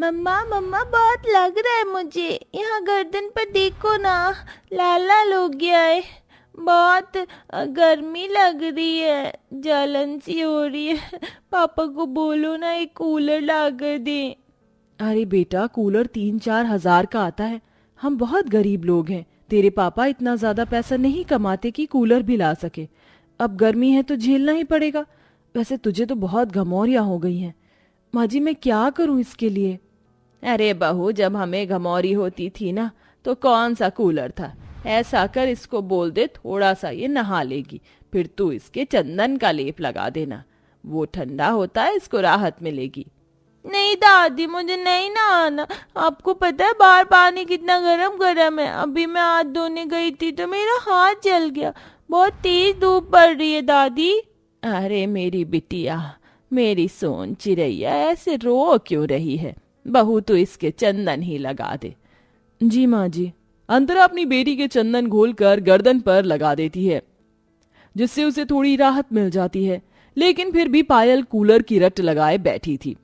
मम्मा मम्मा बहुत लग रहा है मुझे, यहाँ गर्दन पर देखो ना, लाल लाल हो गया है। बहुत गर्मी लग रही है, जलन सी हो रही है। पापा को बोलो ना एक कूलर ला कर दे। अरे बेटा, कूलर 3-4 हजार का आता है। हम बहुत गरीब लोग हैं। तेरे पापा इतना ज्यादा पैसा नहीं कमाते कि कूलर भी ला सके। अब गर्मी है तो झेलना ही पड़ेगा। वैसे तुझे तो बहुत घमौरियां हो गई हैं। माँ जी, मैं क्या करूं इसके लिए? अरे बहू, जब हमें घमौरी होती थी ना तो कौन सा कूलर था। ऐसा कर, इसको बोल दे थोड़ा सा ये नहा लेगी, फिर तू इसके चंदन का लेप लगा देना, वो ठंडा होता है, इसको राहत मिलेगी। नहीं दादी, मुझे नहीं नहाना। आपको पता है बाहर पानी कितना गरम गरम है। अभी मैं हाथ धोने गई थी तो मेरा हाथ जल गया। बहुत तेज धूप पड़ रही है दादी। अरे मेरी बिटिया, मेरी सोन चिड़ैया, ऐसे रो क्यों रही है। बहू तो इसके चंदन ही लगा दे। जी माँ जी। अंतरा अपनी बेटी के चंदन घोलकर गर्दन पर लगा देती है, जिससे उसे थोड़ी राहत मिल जाती है। लेकिन फिर भी पायल कूलर की रट लगाए बैठी थी।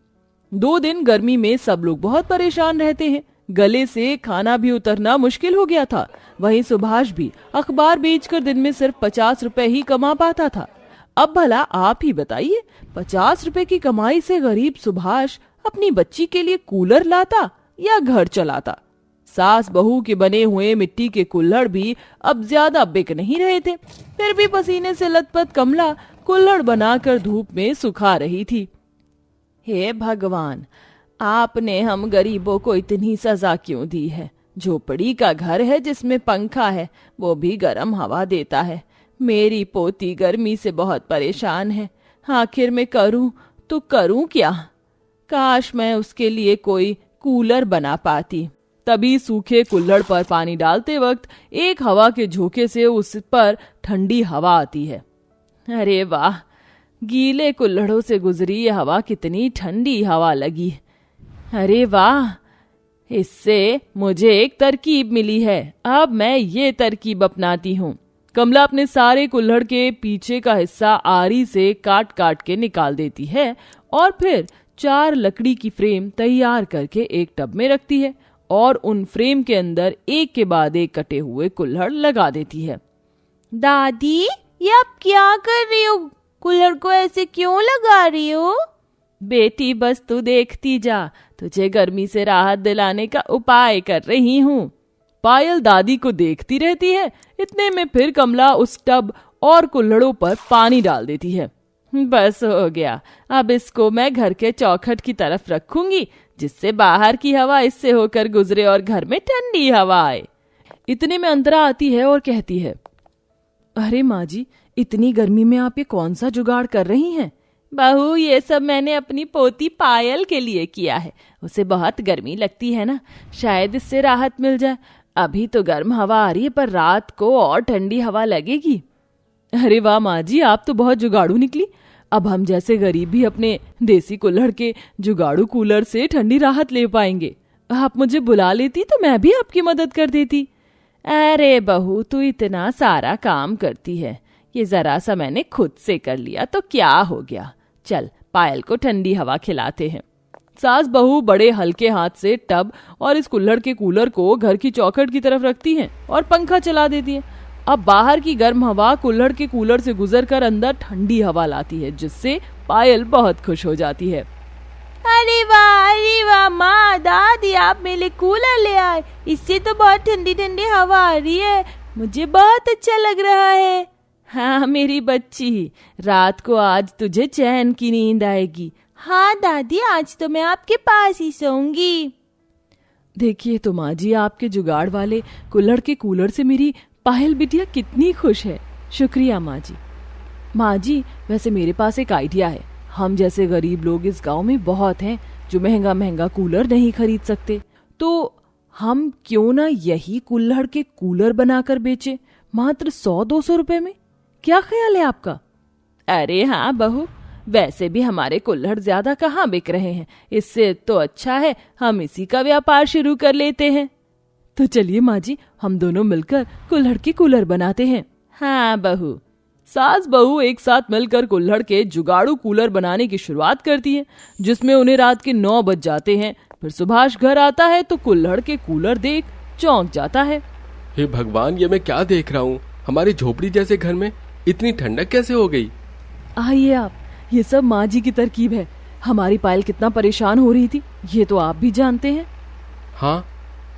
2 दिन गर्मी में सब लोग बहुत परेशान रहते हैं। गले से खाना भी उतरना मुश्किल हो गया था। वहीं सुभाष भी अखबार बेचकर दिन में सिर्फ 50 रुपए ही कमा पाता था। अब भला आप ही बताइए, 50 रुपए की कमाई से गरीब सुभाष अपनी बच्ची के लिए कूलर लाता या घर चलाता? सास बहू के बने हुए मिट्टी के कुल्हड़ भी अब ज्यादा बिक नहीं रहे थे। फिर भी पसीने से लथपथ कमला कुल्हड़ बनाकर धूप में सुखा रही थी। हे भगवान, आपने हम गरीबों को इतनी सजा क्यों दी है। झोपड़ी का घर है जिसमें पंखा है, वो भी गर्म हवा देता है। मेरी पोती गर्मी से बहुत परेशान है। आखिर में करूं तो करूं क्या। काश मैं उसके लिए कोई कूलर बना पाती। तभी सूखे कुल्हड़ पर पानी डालते वक्त एक हवा के झोंके से उस पर ठंडी हवा आती है। अरे वाह, गीले कुल्हड़ों से गुजरी ये हवा कितनी ठंडी हवा लगी। अरे वाह, इससे मुझे एक तरकीब मिली है। अब मैं ये तरकीब अपनाती हूँ। कमला अपने सारे कुल्हड़ के पीछे का हिस्सा आरी से काट काट के निकाल देती है और फिर 4 लकड़ी की फ्रेम तैयार करके एक टब में रखती है और उन फ्रेम के अंदर एक के बाद एक कटे हुए कुल्हड़ लगा देती है। दादी, ये आप क्या कर रही हो? कुल्हड़ को ऐसे क्यों लगा रही हो? बेटी, बस तू देखती जा, तुझे गर्मी से राहत दिलाने का उपाय कर रही हूँ। पायल दादी को देखती रहती है। इतने में फिर कमला उस टब और कुल्हड़ों पर पानी डाल देती है। बस हो गया, अब इसको मैं घर के चौखट की तरफ रखूंगी, जिससे बाहर की हवा इससे होकर गुजरे और घर में ठंडी हवा आए। इतने में अंतरा आती है और कहती है, अरे माँ जी, इतनी गर्मी में आप ये कौन सा जुगाड़ कर रही हैं? बहू, ये सब मैंने अपनी पोती पायल के लिए किया है। उसे बहुत गर्मी लगती है ना, शायद इससे राहत मिल जाए। अभी तो गर्म हवा आ रही है, पर रात को और ठंडी हवा लगेगी। अरे वाह माँ जी, आप तो बहुत जुगाड़ू निकली। अब हम जैसे गरीब भी अपने देसी कुल्हड़ के जुगाड़ू कूलर से ठंडी राहत ले पाएंगे। आप मुझे बुला लेती तो मैं भी आपकी मदद कर देती। अरे बहू, तू इतना सारा काम करती है, ये जरा सा मैंने खुद से कर लिया तो क्या हो गया। चल, पायल को ठंडी हवा खिलाते हैं। सास बहू बड़े हल्के हाथ से टब और इस कुल्हड़ के कूलर को घर की चौखट की तरफ रखती हैं और पंखा चला देती हैं। अब बाहर की गर्म हवा कुल्हड़ के कूलर से गुजरकर अंदर ठंडी हवा लाती है, जिससे पायल बहुत खुश हो जाती है। अरे वाह माँ, दादी, आप मेरे लिए कूलर ले आए। इससे तो बहुत ठंडी ठंडी हवा आ रही है, मुझे बहुत अच्छा लग रहा है। हाँ मेरी बच्ची, रात को आज तुझे चैन की नींद आएगी। हाँ दादी, आज तो मैं आपके पास ही सोऊंगी। देखिए तो माँ जी, आपके जुगाड़ वाले कुल्हड़ के कूलर से मेरी पायल बिटिया कितनी खुश है। शुक्रिया माँ जी। माँ जी, वैसे मेरे पास एक आइडिया है। हम जैसे गरीब लोग इस गांव में बहुत हैं जो महंगा महंगा कूलर नहीं खरीद सकते, तो हम क्यों ना यही कुल्हड़ के कूलर बनाकर बेचे, मात्र 100-200 रुपए में। क्या ख्याल है आपका? अरे हाँ बहू, वैसे भी हमारे कुल्हड़ ज्यादा कहाँ बिक रहे हैं। इससे तो अच्छा है हम इसी का व्यापार शुरू कर लेते हैं। तो चलिए माँ जी, हम दोनों मिलकर कुल्हड़ के कूलर बनाते हैं। हाँ बहू, सास बहू एक साथ मिलकर कुल्हड़ के जुगाड़ू कूलर बनाने की शुरुआत करती है, जिसमें उन्हें रात के 9 बज जाते हैं। फिर सुभाष घर आता है तो कुल्हड़ के कूलर देख चौंक जाता है। हे भगवान, ये मैं क्या देख रहा हूँ? हमारी झोपड़ी जैसे घर में इतनी ठंडक कैसे हो गई? आइए आप, ये सब माँ जी की तरकीब है। हमारी पायल कितना परेशान हो रही थी, ये तो आप भी जानते हैं। हाँ,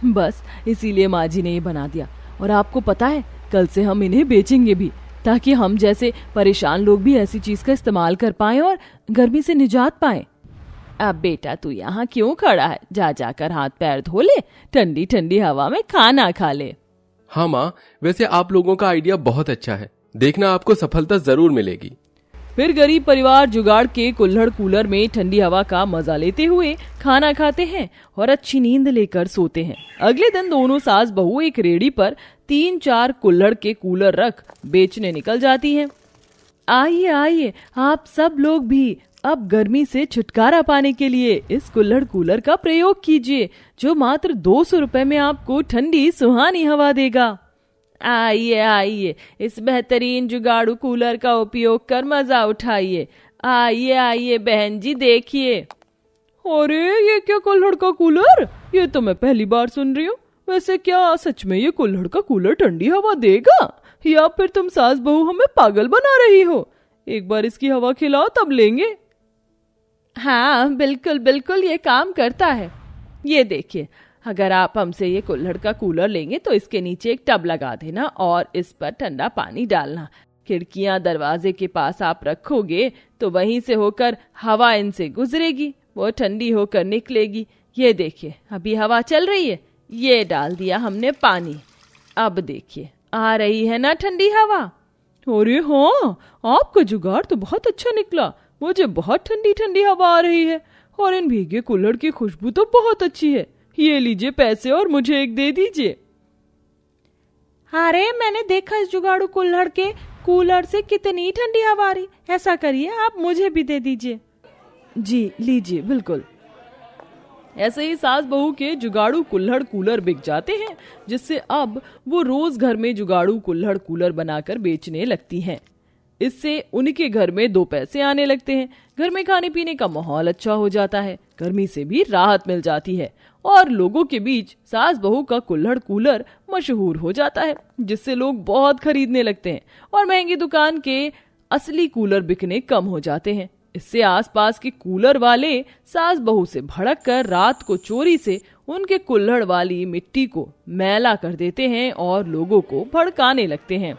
बस इसीलिए माँ जी ने ये बना दिया। और आपको पता है, कल से हम इन्हें बेचेंगे भी, ताकि हम जैसे परेशान लोग भी ऐसी चीज का इस्तेमाल कर पाएं और गर्मी से निजात पाएं। अब बेटा तू यहाँ क्यों खड़ा है? जा जाकर हाथ पैर धो ले, ठंडी ठंडी हवा में खाना खा ले। हाँ माँ, वैसे आप लोगों का आइडिया बहुत अच्छा है। देखना, आपको सफलता जरूर मिलेगी। फिर गरीब परिवार जुगाड़ के कुल्हड़ कूलर में ठंडी हवा का मजा लेते हुए खाना खाते हैं और अच्छी नींद लेकर सोते हैं। अगले दिन दोनों सास बहू एक रेडी पर 3-4 कुल्हड़ के कूलर रख बेचने निकल जाती हैं। आइए आइए, आप सब लोग भी अब गर्मी से छुटकारा पाने के लिए इस कुल्हड़ कूलर का प्रयोग कीजिए, जो मात्र 200 रुपए में आपको ठंडी सुहानी हवा देगा। आइए आइए, इस बेहतरीन जुगाड़ू कूलर का उपयोग कर मजा उठाइए। आइए आइए बहन जी, देखिए। अरे ये क्या कुल्हड़ का कूलर? ये तो मैं पहली बार सुन रही हूँ। वैसे क्या सच में ये कुल्हड़ का कूलर ठंडी हवा देगा, या फिर तुम सास बहू हमें पागल बना रही हो? एक बार इसकी हवा खिलाओ, तब लेंगे। हाँ बिल्कुल बिल्कुल, ये काम करता है। ये देखिए, अगर आप हमसे ये कुल्हड़ का कूलर लेंगे तो इसके नीचे एक टब लगा देना और इस पर ठंडा पानी डालना। खिड़कियां दरवाजे के पास आप रखोगे तो वहीं से होकर हवा इनसे गुजरेगी, वो ठंडी होकर निकलेगी। ये देखिए, अभी हवा चल रही है। ये डाल दिया हमने पानी, अब देखिए आ रही है ना ठंडी हवा। अरे हाँ, आपका जुगाड़ तो बहुत अच्छा निकला। मुझे बहुत ठंडी ठंडी हवा आ रही है और इन भीगे कुल्हड़ की खुशबू तो बहुत अच्छी है। ये लीजिए पैसे और मुझे एक दे दीजिए। अरे मैंने देखा इस जुगाड़ू कुल्हड़ के कूलर से कितनी ठंडी हवा आ रही। ऐसा करिए, आप मुझे भी दे दीजिए। जी लीजिए, बिल्कुल। ऐसे ही सास बहू के जुगाड़ू कुल्हड़ कूलर बिक जाते हैं, जिससे अब वो रोज घर में जुगाड़ू कुल्हड़ कूलर बनाकर बेचने लगती हैं। इससे उनके घर में 2 पैसे आने लगते हैं। घर में खाने पीने का माहौल अच्छा हो जाता है, गर्मी से भी राहत मिल जाती है और लोगों के बीच सास बहू का कुल्हड़ कूलर मशहूर हो जाता है, जिससे लोग बहुत खरीदने लगते हैं और महंगी दुकान के असली कूलर बिकने कम हो जाते हैं। इससे आसपास के कूलर वाले सास बहू से भड़क कर रात को चोरी से उनके कुल्हड़ वाली मिट्टी को मैला कर देते हैं और लोगों को भड़काने लगते हैं।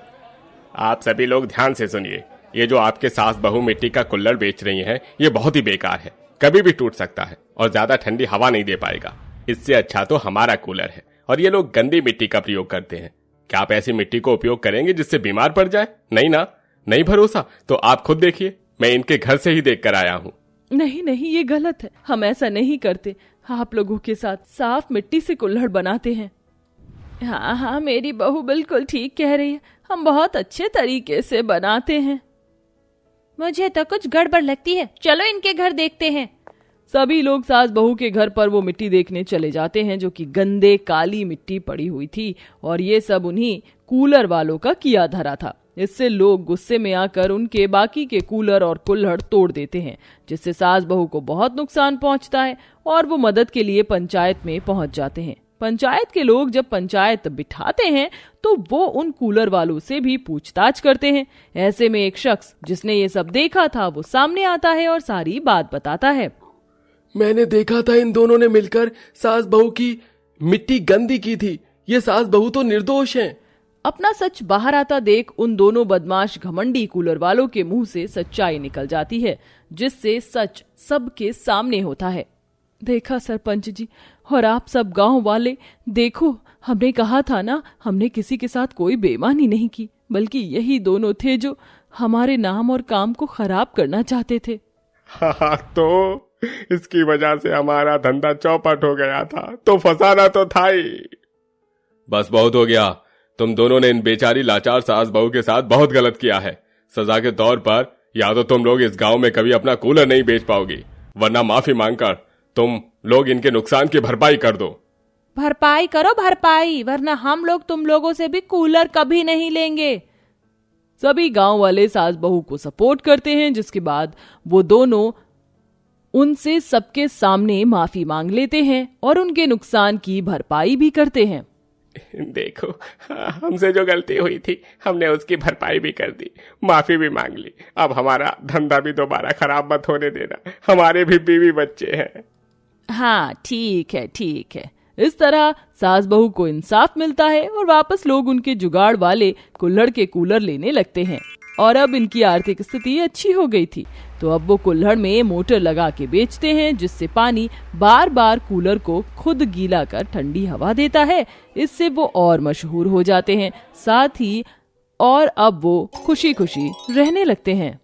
आप सभी लोग ध्यान से सुनिए, ये जो आपके सास बहू मिट्टी का कुल्हड़ बेच रही हैं, ये बहुत ही बेकार है, कभी भी टूट सकता है और ज्यादा ठंडी हवा नहीं दे पाएगा। इससे अच्छा तो हमारा कूलर है और ये लोग गंदी मिट्टी का प्रयोग करते हैं। क्या आप ऐसी मिट्टी को उपयोग करेंगे जिससे बीमार पड़ जाए? नहीं ना? नहीं भरोसा तो आप खुद देखिए, मैं इनके घर से ही देख कर आया हूँ। नहीं नहीं, ये गलत है, हम ऐसा नहीं करते। आप लोगों के साथ साफ मिट्टी से कुल्हड़ बनाते हैं। हाँ हाँ, मेरी बहू बिल्कुल ठीक कह रही है, हम बहुत अच्छे तरीके से बनाते हैं। मुझे तो कुछ गड़बड़ लगती है, चलो इनके घर देखते हैं। सभी लोग सास बहू के घर पर वो मिट्टी देखने चले जाते हैं, जो कि गंदे काली मिट्टी पड़ी हुई थी और ये सब उन्हीं कूलर वालों का किया धरा था। इससे लोग गुस्से में आकर उनके बाकी के कूलर और कुल्हड़ तोड़ देते हैं, जिससे सास बहू को बहुत नुकसान पहुंचता है और वो मदद के लिए पंचायत में पहुंच जाते हैं। पंचायत के लोग जब पंचायत बिठाते हैं तो वो उन कूलर वालों से भी पूछताछ करते हैं। ऐसे में एक शख्स जिसने ये सब देखा था वो सामने आता है और सारी बात बताता है। मैंने देखा था, इन दोनों ने मिलकर सास बहू की मिट्टी गंदी की थी। ये सास बहू तो निर्दोष हैं। अपना सच बाहर आता देख उन दोनों बदमाश घमंडी कूलर वालों के मुंह से सच्चाई निकल जाती है, जिससे सच सबके सामने होता है। देखा सरपंच जी और आप सब गांव वाले, देखो हमने कहा था ना, हमने किसी के साथ कोई बेईमानी नहीं की, बल्कि यही दोनों थे जो हमारे नाम और काम को खराब करना चाहते थे। हाँ, तो इसकी वजह से हमारा धंधा चौपट हो गया था, तो फंसाना तो था ही। बस बहुत हो गया, तुम दोनों ने इन बेचारी लाचार सास बहू के साथ बहुत गलत किया है। सजा के तौर पर या तो तुम लोग इस गांव में कभी अपना कूलर नहीं बेच पाओगी, वरना माफी मांगकर तुम लोग इनके नुकसान की भरपाई कर दो। भरपाई करो भरपाई, वरना हम लोग तुम लोगों से भी कूलर कभी नहीं लेंगे। सभी गांव वाले सास बहू को सपोर्ट करते हैं, जिसके बाद वो दोनों उनसे सबके सामने माफी मांग लेते हैं और उनके नुकसान की भरपाई भी करते हैं। देखो, हमसे जो गलती हुई थी हमने उसकी भरपाई भी कर दी, माफी भी मांग ली। अब हमारा धंधा भी दोबारा खराब मत होने देना, हमारे भी बीवी बच्चे हैं। हाँ ठीक है ठीक है। इस तरह सास बहू को इंसाफ मिलता है और वापस लोग उनके जुगाड़ वाले कुल्हड़ के कूलर लेने लगते हैं। और अब इनकी आर्थिक स्थिति अच्छी हो गई थी, तो अब वो कुल्हड़ में मोटर लगा के बेचते हैं, जिससे पानी बार बार कूलर को खुद गीला कर ठंडी हवा देता है। इससे वो और मशहूर हो जाते हैं, साथ ही और अब वो खुशी खुशी रहने लगते हैं।